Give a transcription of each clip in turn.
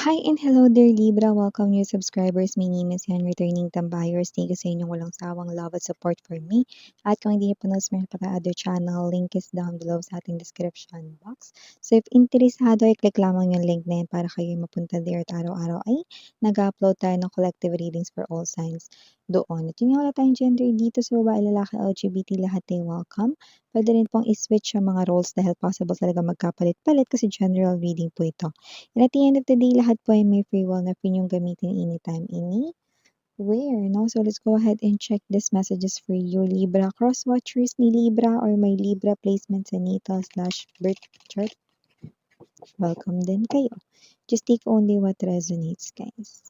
Hi and hello there Libra! Welcome new subscribers. My name is Yan, returning tambayers. Thank you sa inyong walang sawang love at support for me. At kung hindi niyo pa na-subscribe pa other channel, link is down below sa ating description box. So if interesado, i-click lamang yung link na yan para kayo mapunta there at araw-araw ay nag-upload tayo ng collective readings for all signs doon. At yun nga wala tayong gender dito sa babae, lalaki, LGBT, lahat ay welcome. Pwede rin pong i-switch yung mga roles dahil possible talaga magkapalit-palit kasi general reading po ito. And at the end of the day, lahat po ay may free will na free niyong gamitin anytime, anywhere, no? So let's go ahead and check these messages for you, Libra. Cross-watchers ni Libra or may Libra placement sa natal/birth chart. Welcome din kayo. Just take only what resonates, guys.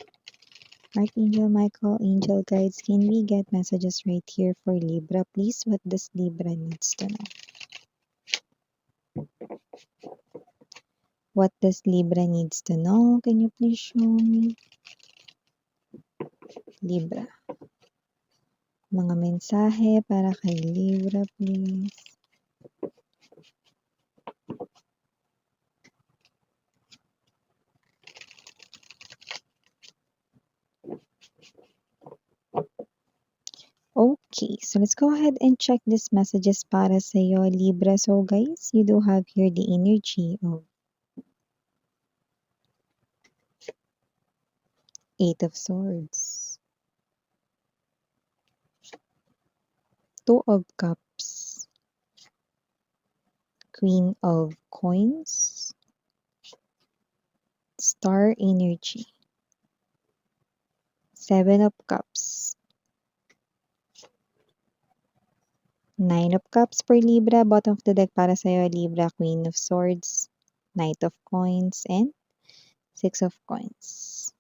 Archangel Michael, angel guides, can we get messages right here for Libra, please? What does Libra needs to know? What does Libra needs to know? Can you please show me? Libra. Mga mensahe para kay Libra, please. Okay, so let's go ahead and check these messages para sa iyo, Libra. So guys, you do have here the energy of Eight of Swords, Two of Cups, Queen of Coins, Star energy, Seven of Cups, Nine of Cups for Libra, bottom of the deck para sa iyo, Libra, Queen of Swords, Knight of Coins, and Six of Coins.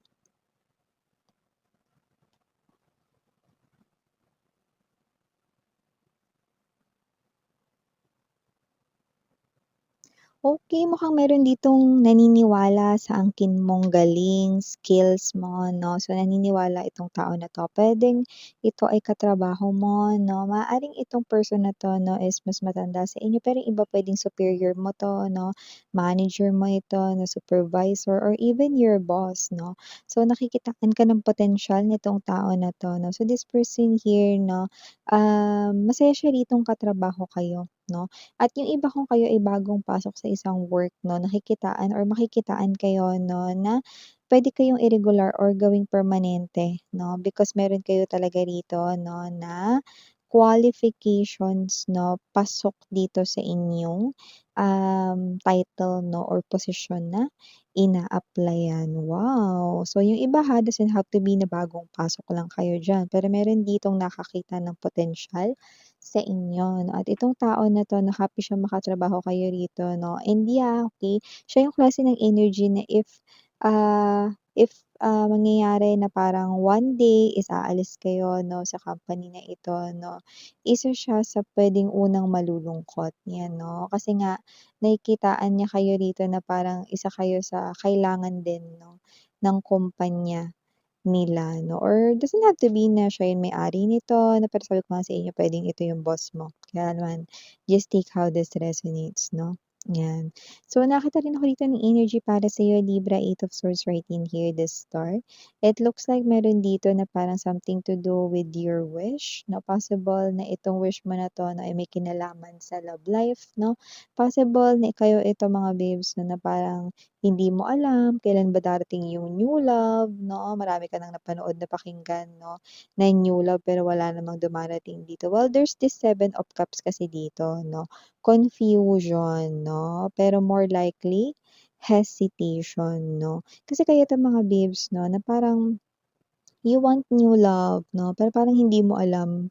Okay, mukhang meron ditong naniniwala sa angkin mong galing, skills mo, 'no? So, naniniwala itong tao na 'to. Puwedeng ito ay katrabaho mo, 'no? Maaaring itong person na 'to, 'no, is mas matanda sa inyo, pero yung iba puwedeng superior mo 'to, 'no? Manager mo ito, na supervisor or even your boss, 'no? So, nakikitaan ka ng potensyal nitong tao na 'to, 'no? So, this person here, 'no, masaya siya ritong katrabaho kayo, 'no? At yung iba kung kayo ay bagong pasok sa isang work 'no, nakikitaan or makikitaan kayo 'no, na puwede kayong irregular or gawing permanente 'no, because meron kayo talaga rito 'no, na qualifications 'no, pasok dito sa inyong, title 'no or posisyon na ina-applyan. Wow! So yung iba doesn't have to be na bagong pasok lang kayo diyan, pero meron ditong nakakita ng potensyal sa inyo 'no, at itong tao na 'to na happy siya makatrabaho kayo rito 'no, and yeah, okey, siya yung klase ng energy na if mangyayari na parang one day is aalis kayo 'no, sa company na ito 'no, isa siya sa puwedeng unang malulungkot, 'yan 'no. Kasi nga nakikitaan niya kayo rito na parang isa kayo sa kailangan din 'no, ng kumpanya nila 'no, or doesn't have to be na siya yung may-ari nito na pero sabi ko nga sa inyo puwedeng ito yung boss mo. Kaya naman just take how this resonates 'no, 'yan. So nakita rin ako dito ng energy para sa'yo Libra, Eight of Swords right in here, the Star. It looks like meron dito na parang something to do with your wish 'no, possible na itong wish mo na 'to na ay may kinalaman sa love life 'no. Possible na kayo ito mga babes 'no, na parang hindi mo alam kailan ba darating yung new love 'no, marami ka ng napanood na pakinggan 'no, na new love pero wala namang dumarating dito. Well, there's this Seven of Cups kasi dito 'no, confusion 'no, pero more likely hesitation 'no. Kasi kayo 'tong mga babes 'no, na parang you want new love 'no, pero parang hindi mo alam,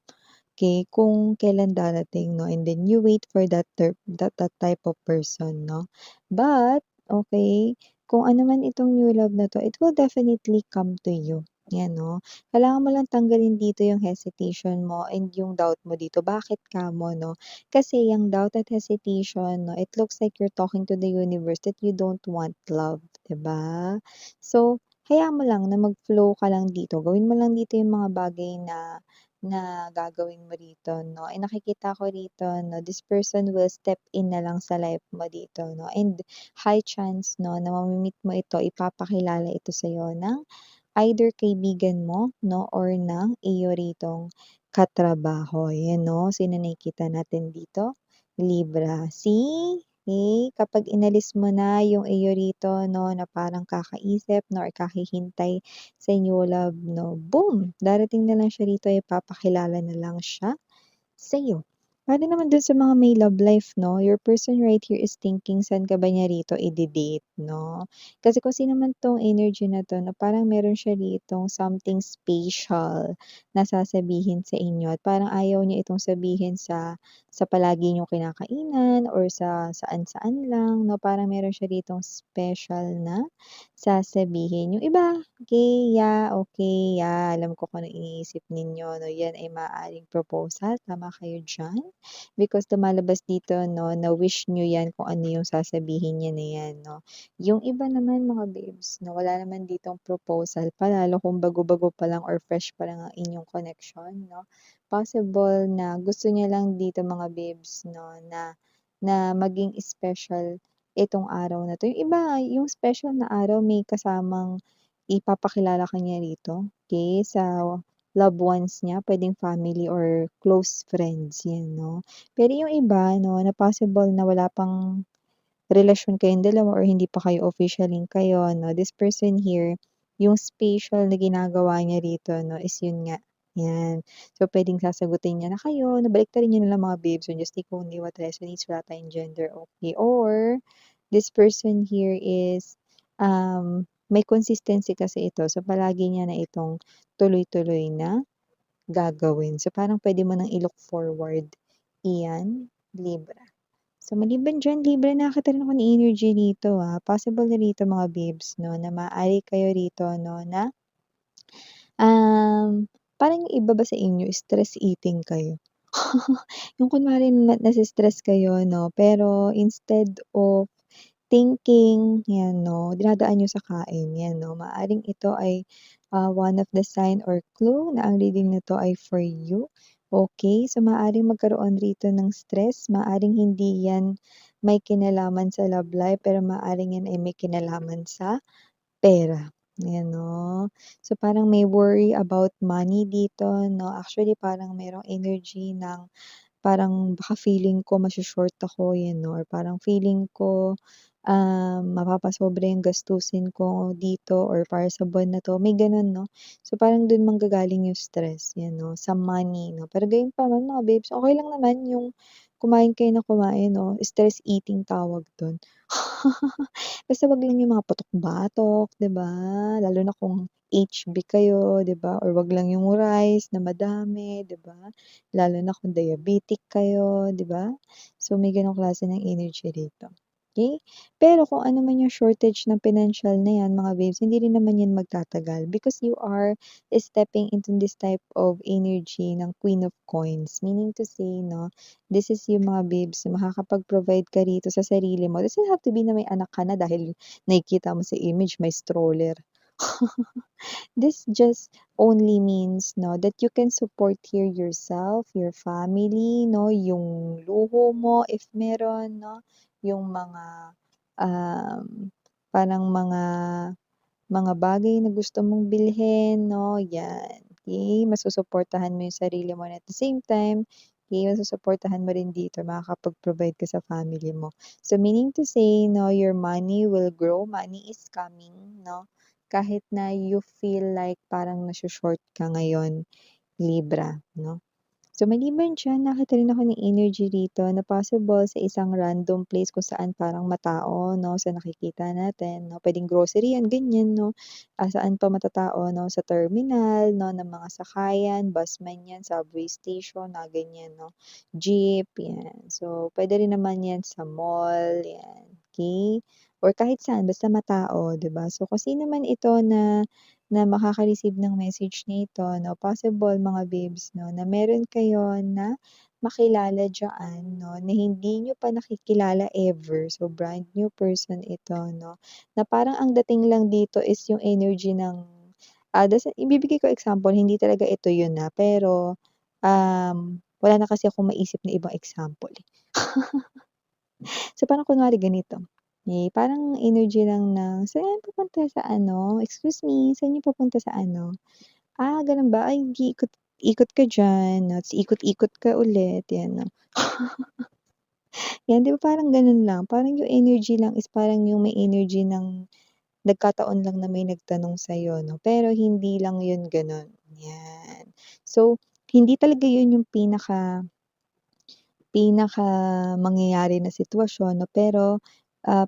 okey, kung kailan darating 'no, and then you wait for that type of person 'no. But, okey, kung ano man itong new love na 'to, it will definitely come to you, 'yan 'no. Kailangan mo lang tanggalin dito yung hesitation mo and yung doubt mo dito. Bakit kamo 'no? Kasi yung doubt at hesitation 'no, it looks like you're talking to the universe that you don't want love, 'di ba? So, hayaan mo lang na mag-flow ka lang dito. Gawin mo lang dito yung mga bagay na na gagawin mo rito 'no, ay nakikita ko rito 'no, this person will step in na lang sa life mo dito 'no, and high chance 'no na mami-meet mo ito, ipapakilala ito sa'yo ng either kaibigan mo 'no, or ng iyo ritong katrabaho, 'yan 'no. Sino nakikita natin dito? Libra. See? Okay, kapag inalis mo na yung iyo rito 'no, na parang kakaisip 'no, or kakahihintay sa new love 'no, boom! Darating na lang siya rito, ipapakilala na lang siya sa'yo. Para naman dun sa mga may love life 'no, your person right here is thinking saan ka ba niya rito ide-date 'no. Kasi kung sino man 'tong energy na 'to na parang meron siya ditong something special na sasabihin sa inyo at parang ayaw niya itong sabihin sa palagi niyong kinakainan or sa saan-saan lang 'no, parang meron siya ditong special na sasabihin. Yung iba, okay, yeah, alam ko kung ano iniisip ninyo 'no, yan ay maaaring proposal, tama kayo diyan? Because lumalabas dito 'no, na wish niyo yan kung ano yung sasabihin niya na yan 'no. Yung iba naman mga babes 'no, wala naman ditong proposal pa lalo kung bago-bago pa lang or fresh pa lang ang inyong connection 'no. Possible na gusto niya lang dito mga babes 'no, na na maging special itong araw na 'to. Yung iba, yung special na araw may kasamang ipapakilala ka niya rito, okey, sa loved ones niya, puwedeng family or close friends, 'yan 'no. Pero yung iba 'no, na possible na wala pang relasyon kayong dalawa or hindi pa kayo officially kayo 'no, this person here, yung special na ginagawa niya rito 'no, is yun nga, 'yan. So, puwedeng sasagutin niya na kayo na baliktarin niyo na lang mga babes, so just take only what resonates, wala tayong gender, okey. Or this person here is, may consistency kasi ito, so palagi niya na itong tuloy-tuloy na gagawin. So, parang puwede mo ng i-look forward, iyan, Libra. So, maliban diyan, Libra, nakakita rin ako ng energy dito, possible na rito mga babes 'no, na maaari kayo rito 'no, na, parang yung iba ba sa inyo stress eating kayo? Yung kunwari nase-stress kayo 'no, pero instead of thinking, 'yan 'no, dinadaan niyo sa kain, 'yan 'no. Maaaring ito ay, one of the sign or clue na ang reading na 'to ay for you, okey. So, maaaring magkaroon rito ng stress, maaaring hindi 'yan may kinalaman sa love life, pero maaaring 'yan ay may kinalaman sa pera, 'yan 'no. So, parang may worry about money dito 'no. Actually, parang merong energy ng parang baka feeling ko maso-short ako, 'yan 'no, or parang feeling ko, mapapasobra yung gastusin ko dito or para sa buwan na 'to, may gano'n 'no. So, parang dun manggagaling yung stress, 'yan 'no, sa money 'no. Pero gayunpaman mga babes, okey lang naman yung kumain kayo ng kumain 'no, stress eating tawag dun. Basta wag lang yung mga patok-batok, 'di ba? Lalo na kung HB kayo, 'di ba? Or wag lang yung rice na madami, 'di ba? Lalo na kung diabetic kayo, 'di ba? So, may gano'ng klase ng energy dito, okey? Pero kung ano man yung shortage ng pinansiyal na 'yan mga babes, hindi rin naman 'yan magtatagal because you are stepping into this type of energy ng Queen of Coins. Meaning to say 'no, this is yung mga babes na makakapag-provide ka rito sa sarili mo. Doesn't have to be na may anak ka na dahil nakikita mo sa image may stroller. This just only means 'no, that you can support here yourself, your family 'no, yung luho mo if meron 'no, yung mga, um, parang mga bagay na gusto mong bilhin 'no, 'yan, okey. Masusuportahan mo yung sarili mo and at the same time, okey, masusuportahan mo rin dito, makakapag-provide ka sa family mo. So, meaning to say 'no, your money will grow, money is coming 'no, kahit na you feel like parang naso-short ka ngayon, Libra 'no. So, maliban diyan nakita rin ako ng energy rito na possible sa isang random place kung saan parang matao 'no, sa nakikita natin 'no, puwedeng grocery 'yan ganyan 'no, saan pa matatao 'no, sa terminal 'no, ng mga sakayan, bus man 'yan, subway station, na ganyan 'no, jeep 'yan. So, puwede rin naman 'yan sa mall 'yan, okey, or kahit saan basta matao 'di ba. So, kung sino man ito na makaka-receive ng message na ito 'no, possible mga babes 'no, na meron kayo na makilala diyaan 'no, na hindi niyo pa nakikilala ever. So, brand new person ito 'no, na parang ang dating lang dito is yung energy ng, ibibigay ko example, hindi talaga ito yun, pero wala na kasi akong maisip na ibang example, eh. So, parang kunwari ganito, parang energy lang na, "Saan pupunta sa ano? Excuse me, saan niyo papunta sa ano? Ah, gano'n ba? Ay, di ikot ikot ka diyan, ta's ikot-ikot ka ulit." 'Yan 'no. 'Yan, 'di ba parang gano'n lang, parang yung energy lang is parang yung may energy ng nagkataon lang na may nagtanong sa'yo 'no, pero hindi lang yun gano'n, 'yan. So, hindi talaga yun yung pinakamangyayari na sitwasyon 'no, pero,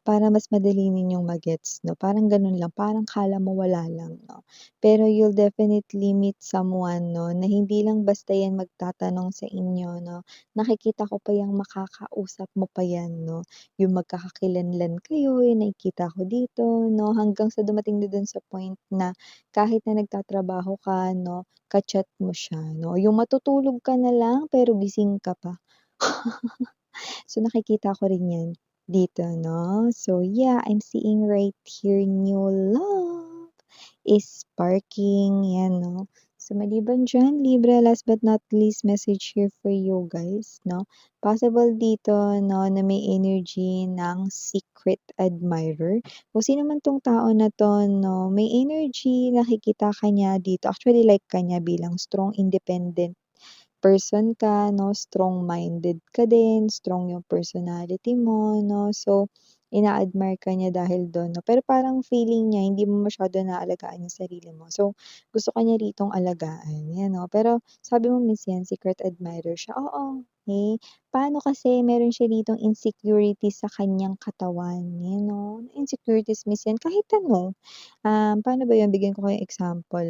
para mas madali ninyong ma-gets 'no, parang gano'n lang, parang akala mo wala lang 'no. Pero you'll definitely meet someone 'no, na hindi lang basta 'yan magtatanong sa inyo 'no, nakikita ko pa yang makakausap mo pa 'yan 'no, yung magkakakilanlan kayo, yung nakikita ko dito 'no, hanggang sa dumating na dun sa point na kahit na nagtatrabaho ka 'no, ka-chat mo siya 'no, yung matutulog ka na lang pero gising ka pa. So, nakikita ko rin 'yan dito 'no. So, yeah, I'm seeing right here new love is sparking, 'yan 'no. So, maliban diyan, libre, last but not least message here for you guys 'no. Possible dito 'no na may energy ng secret admirer. Kung sino man 'tong tao na 'to 'no, may energy, nakikita ka niya dito, actually like ka niya bilang strong, independent person ka 'no, strong-minded ka din, strong yung personality mo 'no. So, ina-admire ka niya dahil dun 'no. Pero parang feeling niya hindi mo masyado naaalagaan yung sarili mo. So, gusto ka niya ritong alagaan, 'yan 'no. Pero sabi mo Miss 'yan, secret admirer siya, oo, eh, paano kasi meron siya ditong insecurities sa kanyang katawan, 'yan 'no. Insecurities Miss 'yan, kahit ano. Paano ba 'yun, bigyan ko kayong example,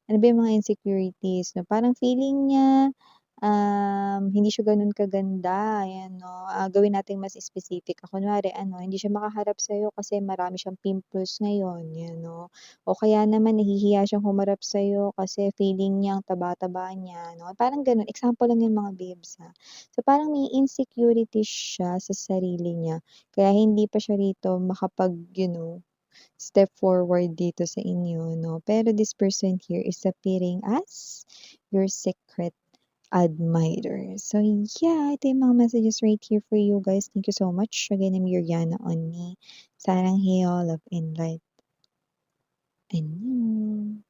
ano ba yung mga insecurities 'no, parang feeling niya, hindi siya gano'n kaganda, ayan 'no. Gawin nating mas specific, kunwari ano, hindi siya makaharap sa'yo kasi marami siyang pimples ngayon, 'yan 'no. O kaya naman nahihiya siyang humarap sa'yo kasi feeling niya ang taba-taba niya 'no, parang gano'n. Example lang 'yan mga babes, ha. So, parang may insecurities siya sa sarili niya, kaya hindi pa siya rito makapag, step forward dito sa inyo 'no. Pero this person here is appearing as your secret admirer. So yeah, ito yung mga messages right here for you guys. Thank you so much. Again, I'm Yuriana Onni. Sarang Heyo, love and light. And